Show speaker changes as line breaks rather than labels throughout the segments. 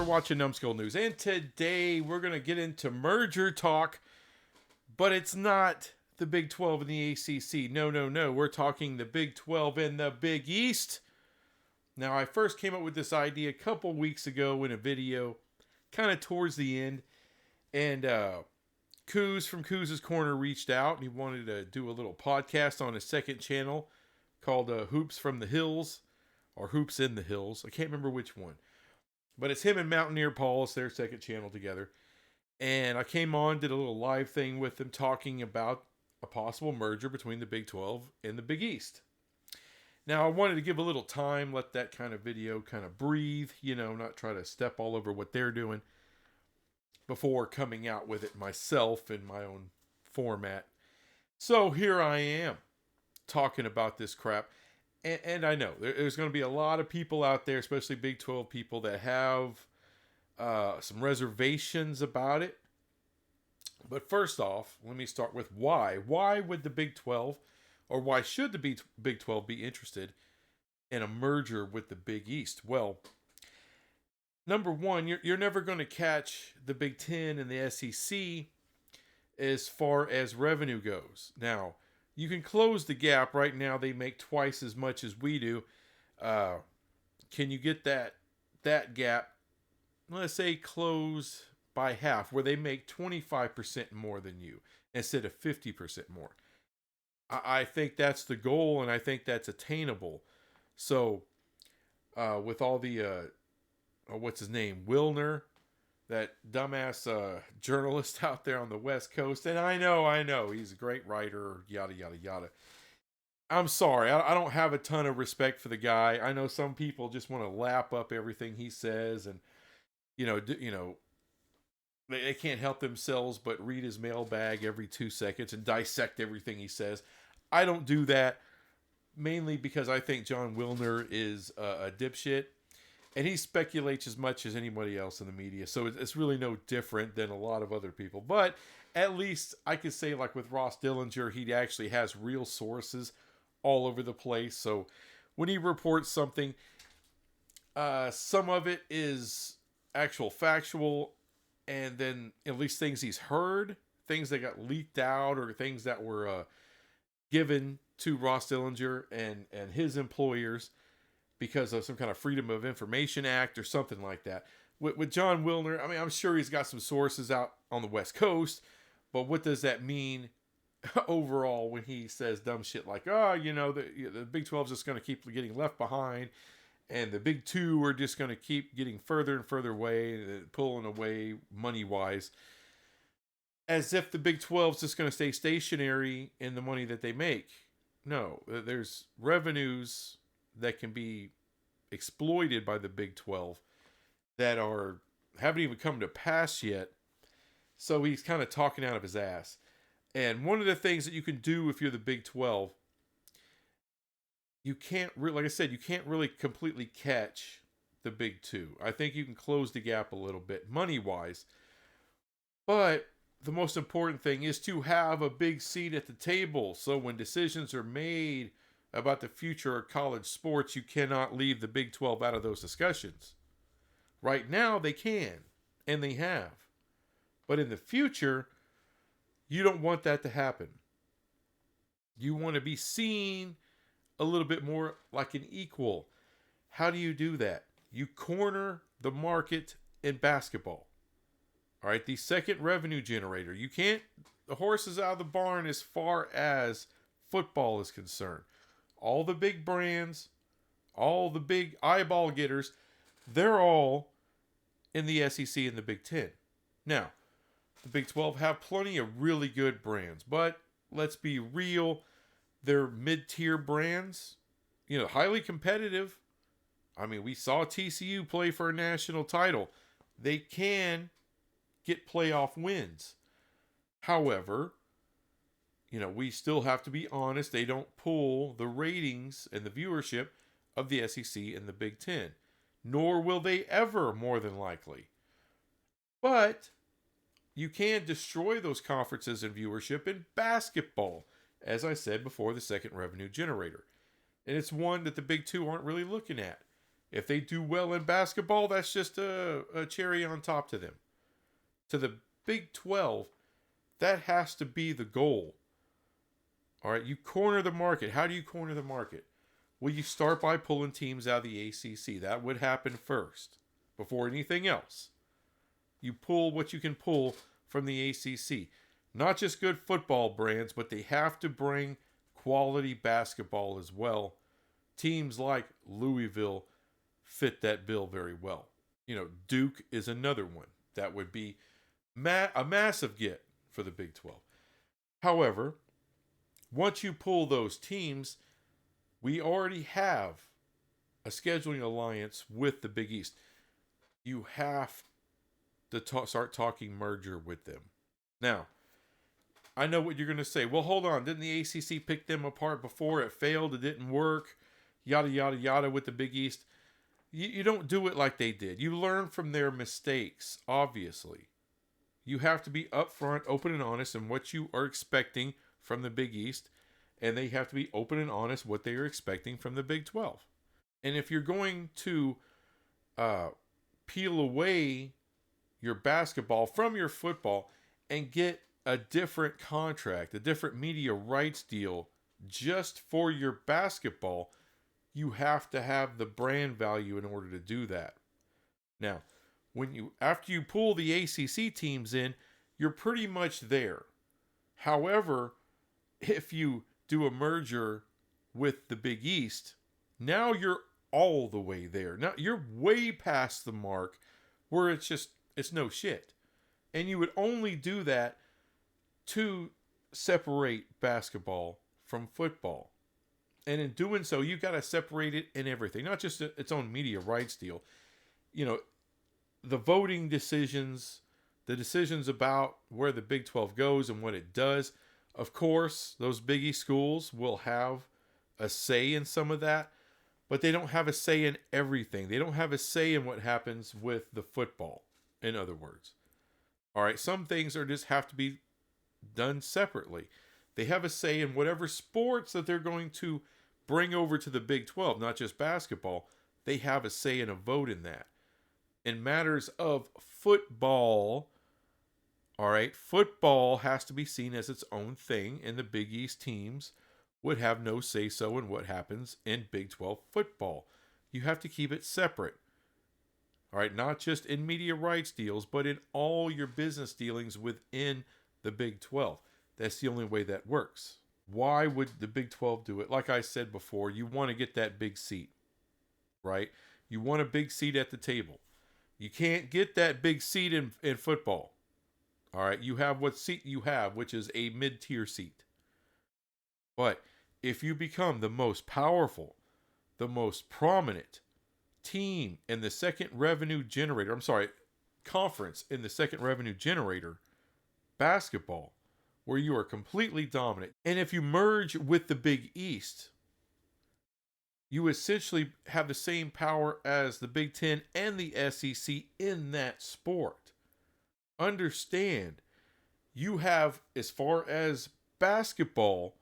watching Numbskull News, and today we're going to get into merger talk, but it's not the Big 12 and the ACC. No. We're talking the Big 12 and the Big East. Now, I first came up with this idea a couple weeks ago in a video, kind of towards the end, and Coos from Coos' Corner reached out, and he wanted to do a little podcast on his second channel called Hoops from the Hills, or Hoops in the Hills. I can't remember which one. But it's him and Mountaineer Paul. It's their second channel together. And I came on, did a little live thing with them talking about a possible merger between the Big 12 and the Big East. Now, I wanted to give a little time, let that kind of video kind of breathe, not try to step all over what they're doing before coming out with it myself in my own format. So here I am talking about this crap. And I know there's going to be a lot of people out there, especially Big 12 people, that have some reservations about it. But first off, let me start with why. Why would the Big 12, or why should the Big 12 be interested in a merger with the Big East? Well, number one, you're never going to catch the Big 10 and the SEC as far as revenue goes. Now, you can close the gap. Right now, they make twice as much as we do. Can you get that gap, let's say, close by half, where they make 25% more than you instead of 50% more? I think that's the goal, and I think that's attainable. So, with all the, what's his name, Wilner, that dumbass journalist out there on the West Coast. And I know, he's a great writer, yada, yada, yada. I'm sorry, I don't have a ton of respect for the guy. I know some people just want to lap up everything he says, and, they can't help themselves but read his mailbag every 2 seconds and dissect everything he says. I don't do that, mainly because I think John Wilner is a dipshit. And he speculates as much as anybody else in the media. So it's really no different than a lot of other people. But at least I could say, like with Ross Dillinger, he actually has real sources all over the place. So when he reports something, some of it is actual factual. And then at least things he's heard, things that got leaked out, or things that were given to Ross Dillinger and his employers because of some kind of Freedom of Information Act or something like that. With John Wilner, I mean, I'm sure he's got some sources out on the West Coast, but what does that mean overall when he says dumb shit like, the Big 12 is just going to keep getting left behind, and the Big 2 are just going to keep getting further and further away, pulling away money-wise, as if the Big 12 is just going to stay stationary in the money that they make. No, there's revenues that can be exploited by the Big 12 that haven't even come to pass yet. So he's kind of talking out of his ass. And one of the things that you can do if you're the Big 12, you can't really, like I said, you can't really completely catch the Big 2. I think you can close the gap a little bit money-wise. But the most important thing is to have a big seat at the table. So when decisions are made about the future of college sports, you cannot leave the Big 12 out of those discussions. Right now, they can, and they have. But in the future, you don't want that to happen. You want to be seen a little bit more like an equal. How do you do that? You corner the market in basketball. All right, the second revenue generator. The horse is out of the barn as far as football is concerned. All the big brands, all the big eyeball getters, they're all in the SEC and the Big 10. Now, the Big 12 have plenty of really good brands, but let's be real, they're mid-tier brands, highly competitive. I mean, we saw TCU play for a national title. They can get playoff wins. However, we still have to be honest. They don't pull the ratings and the viewership of the SEC and the Big 10. Nor will they ever, more than likely. But you can destroy those conferences and viewership in basketball, as I said before, the second revenue generator. And it's one that the Big 2 aren't really looking at. If they do well in basketball, that's just a cherry on top to them. To the Big 12, that has to be the goal. All right, you corner the market. How do you corner the market? Well, you start by pulling teams out of the ACC. That would happen first, before anything else. You pull what you can pull from the ACC. Not just good football brands, but they have to bring quality basketball as well. Teams like Louisville fit that bill very well. Duke is another one. That would be a massive get for the Big 12. However, once you pull those teams, we already have a scheduling alliance with the Big East. You have to start talking merger with them. Now, I know what you're going to say. Well, hold on. Didn't the ACC pick them apart before? It failed. It didn't work. Yada, yada, yada with the Big East. You don't do it like they did. You learn from their mistakes, obviously. You have to be upfront, open, and honest in what you are expecting from the Big East. And they have to be open and honest what they are expecting from the Big 12. And if you're going to peel away your basketball from your football and get a different contract, a different media rights deal just for your basketball, you have to have the brand value in order to do that. Now, after you pull the ACC teams in, you're pretty much there. However, if you do a merger with the Big East, now you're all the way there. Now you're way past the mark where it's no shit. And you would only do that to separate basketball from football. And in doing so, you got to separate it in everything, not just its own media rights deal. The voting decisions, the decisions about where the Big 12 goes and what it does. Of course, those Big East schools will have a say in some of that, but they don't have a say in everything. They don't have a say in what happens with the football, in other words. All right, some things just have to be done separately. They have a say in whatever sports that they're going to bring over to the Big 12, not just basketball. They have a say and a vote in that. In matters of football, all right, football has to be seen as its own thing, and the Big East teams would have no say-so in what happens in Big 12 football. You have to keep it separate. All right, not just in media rights deals, but in all your business dealings within the Big 12. That's the only way that works. Why would the Big 12 do it? Like I said before, you want to get that big seat, right? You want a big seat at the table. You can't get that big seat in football. All right, you have what seat you have, which is a mid-tier seat. But if you become the most powerful, the most prominent team in the second revenue generator, conference in the second revenue generator, basketball, where you are completely dominant. And if you merge with the Big East, you essentially have the same power as the Big Ten and the SEC in that sport. Understand, you have, as far as basketball,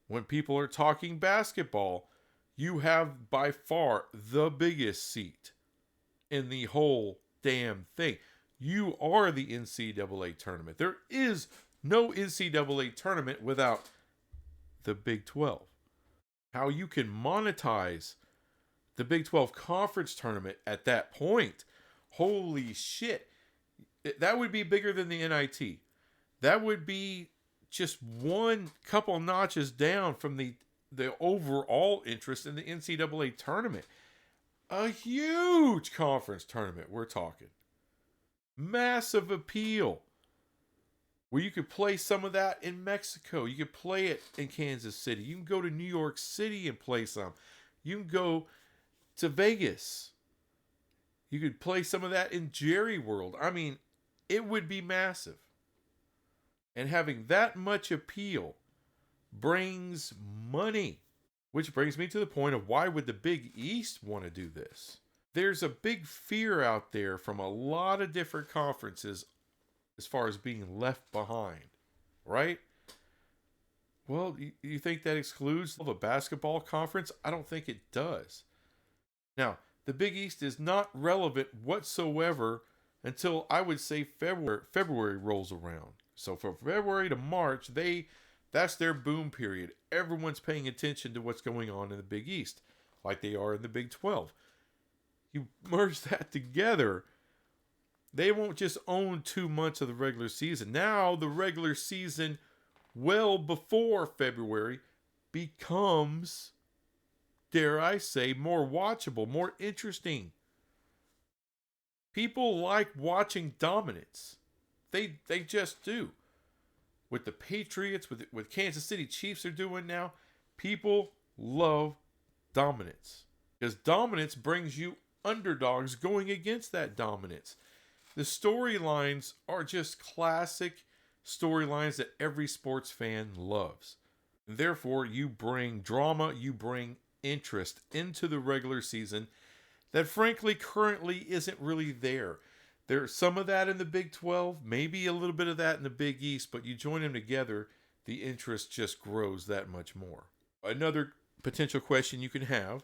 when people are talking basketball, you have by far the biggest seat in the whole damn thing. You are the NCAA tournament. There is no NCAA tournament without the Big 12. How you can monetize the Big 12 conference tournament at that point, holy shit. That would be bigger than the NIT. That would be just one couple notches down from the overall interest in the NCAA tournament. A huge conference tournament, we're talking. Massive appeal. Where you could play some of that in Mexico. You could play it in Kansas City. You can go to New York City and play some. You can go to Vegas. You could play some of that in Jerry World. I mean, it would be massive. And having that much appeal brings money. Which brings me to the point of, why would the Big East want to do this? There's a big fear out there from a lot of different conferences as far as being left behind, right? Well, you think that excludes the basketball conference? I don't think it does. Now, The Big East is not relevant whatsoever until I would say February rolls around. So from February to March, that's their boom period. Everyone's paying attention to what's going on in the Big East, like they are in the Big 12. You merge that together, they won't just own 2 months of the regular season. Now the regular season, well before February, becomes, dare I say, more watchable, more interesting. People like watching dominance. They just do. With the Patriots, with Kansas City Chiefs are doing now, people love dominance. Because dominance brings you underdogs going against that dominance. The storylines are just classic storylines that every sports fan loves. And therefore, you bring drama, you bring interest into the regular season that frankly currently isn't really there. There's some of that in the Big 12, maybe a little bit of that in the Big East, but you join them together, the interest just grows that much more. Another potential question you can have,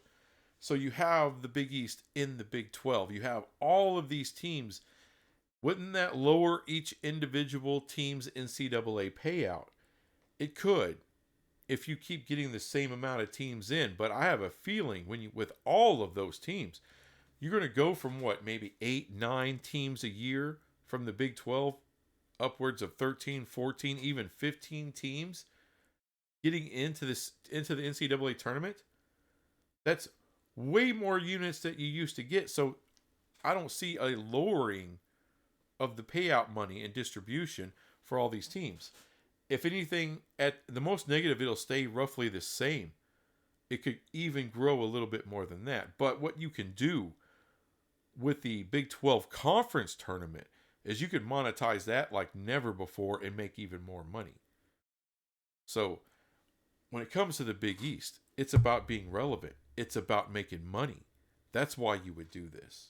so you have the Big East in the Big 12. You have all of these teams. Wouldn't that lower each individual team's NCAA payout? It could, if you keep getting the same amount of teams in. But I have a feeling with all of those teams, you're going to go from maybe 8, 9 teams a year from the Big 12, upwards of 13, 14, even 15 teams getting into the NCAA tournament. That's way more units that you used to get. So I don't see a lowering of the payout money and distribution for all these teams. If anything, at the most negative, it'll stay roughly the same. It could even grow a little bit more than that. But what you can do with the Big 12 conference tournament is you could monetize that like never before and make even more money. So when it comes to the Big East, it's about being relevant. It's about making money. That's why you would do this.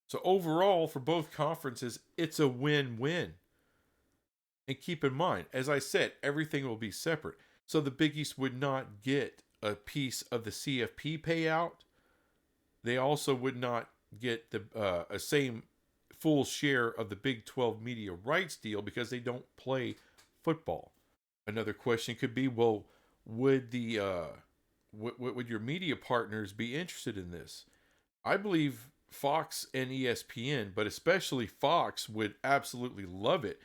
So overall, for both conferences, it's a win-win. And keep in mind, as I said, everything will be separate. So the Big East would not get a piece of the CFP payout. They also would not get the same full share of the Big 12 media rights deal because they don't play football. Another question could be, well, would would your media partners be interested in this? I believe Fox and ESPN, but especially Fox, would absolutely love it.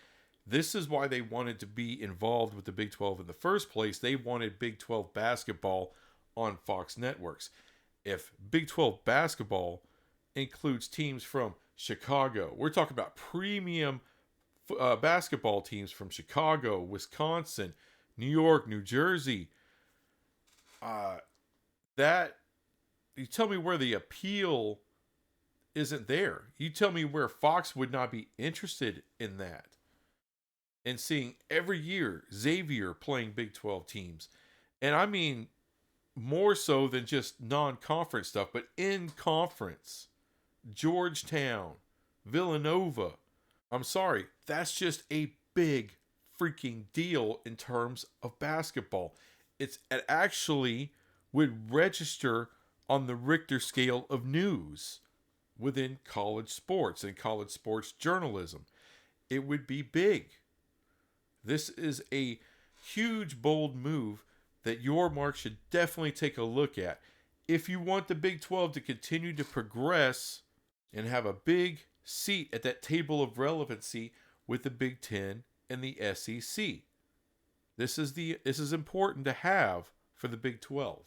This is why they wanted to be involved with the Big 12 in the first place. They wanted Big 12 basketball on Fox networks. If Big 12 basketball includes teams from Chicago, we're talking about premium basketball teams from Chicago, Wisconsin, New York, New Jersey. That, you tell me where the appeal isn't there. You tell me where Fox would not be interested in that. And seeing every year Xavier playing Big 12 teams. And I mean more so than just non-conference stuff, but in conference. Georgetown, Villanova. I'm sorry, that's just a big freaking deal in terms of basketball. It actually would register on the Richter scale of news within college sports and college sports journalism. It would be big. This is a huge, bold move that your mark should definitely take a look at. If you want the Big 12 to continue to progress and have a big seat at that table of relevancy with the Big 10 and the SEC. This is important to have for the Big 12.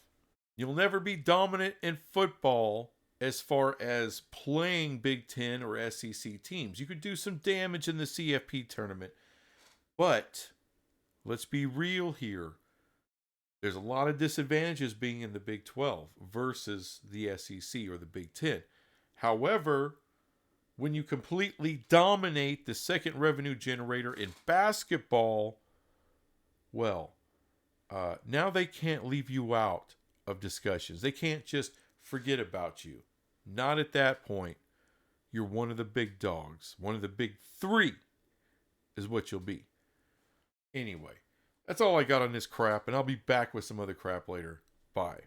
You'll never be dominant in football as far as playing Big 10 or SEC teams. You could do some damage in the CFP tournament. But let's be real here. There's a lot of disadvantages being in the Big 12 versus the SEC or the Big 10. However, when you completely dominate the second revenue generator in basketball, well, now they can't leave you out of discussions. They can't just forget about you. Not at that point. You're one of the big dogs. One of the big three is what you'll be. Anyway, that's all I got on this crap, and I'll be back with some other crap later. Bye.